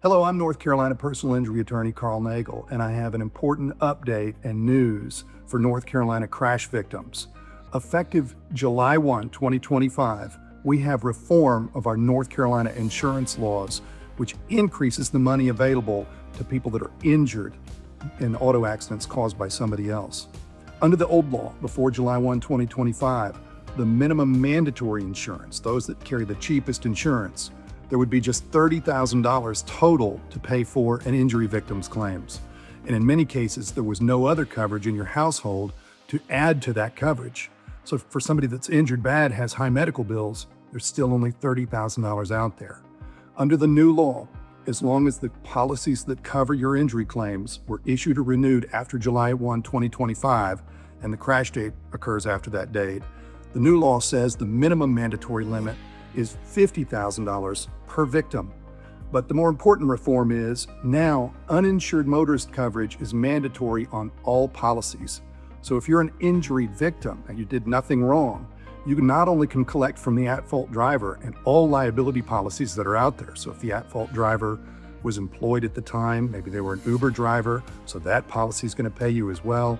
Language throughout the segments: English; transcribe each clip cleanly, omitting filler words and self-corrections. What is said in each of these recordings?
Hello, I'm North Carolina personal injury attorney Carl Nagle, and I have an important update and news for North Carolina crash victims. Effective July 1, 2025, we have reform of our North Carolina insurance laws, which increases the money available to people that are injured in auto accidents caused by somebody else. Under the old law, before July 1, 2025, the minimum mandatory insurance, those that carry the cheapest insurance, there would be just $30,000 total to pay for an injury victim's claims. And in many cases, there was no other coverage in your household to add to that coverage. So for somebody that's injured bad, has high medical bills, there's still only $30,000 out there. Under the new law, as long as the policies that cover your injury claims were issued or renewed after July 1, 2025, and the crash date occurs after that date, the new law says the minimum mandatory limit is $50,000 per victim. But the more important reform is now uninsured motorist coverage is mandatory on all policies. So if you're an injury victim and you did nothing wrong, you not only can collect from the at-fault driver and all liability policies that are out there. So if the at-fault driver was employed at the time, maybe they were an Uber driver, so that policy is going to pay you as well.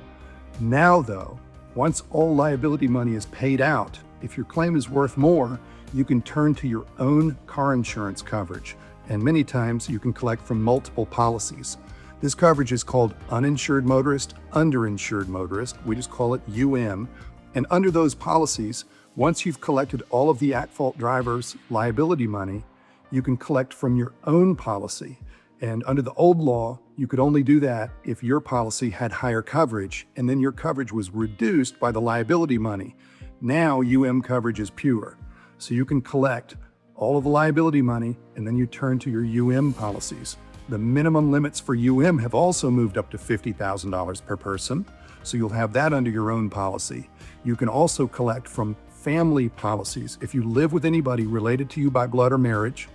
Now though, once all liability money is paid out, if your claim is worth more, you can turn to your own car insurance coverage, and many times you can collect from multiple policies. This coverage is called uninsured motorist, underinsured motorist. We just call it UM. And under those policies, once you've collected all of the at-fault driver's liability money, you can collect from your own policy. And under the old law, you could only do that if your policy had higher coverage, and then your coverage was reduced by the liability money. Now UM coverage is pure. So you can collect all of the liability money, and then you turn to your UM policies. The minimum limits for UM have also moved up to $50,000 per person, so you'll have that under your own policy. You can also collect from family policies. If you live with anybody related to you by blood or marriage,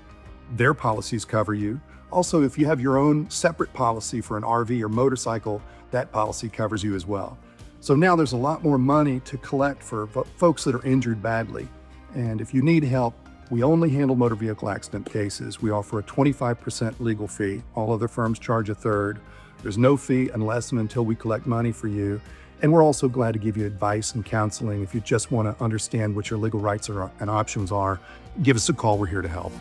their policies cover you. Also, if you have your own separate policy for an RV or motorcycle, that policy covers you as well. So now there's a lot more money to collect for folks that are injured badly. And if you need help, we only handle motor vehicle accident cases. We offer a 25% legal fee. All other firms charge a third. There's no fee unless and until we collect money for you. And we're also glad to give you advice and counseling. If you just want to understand what your legal rights are and options are, give us a call. We're here to help.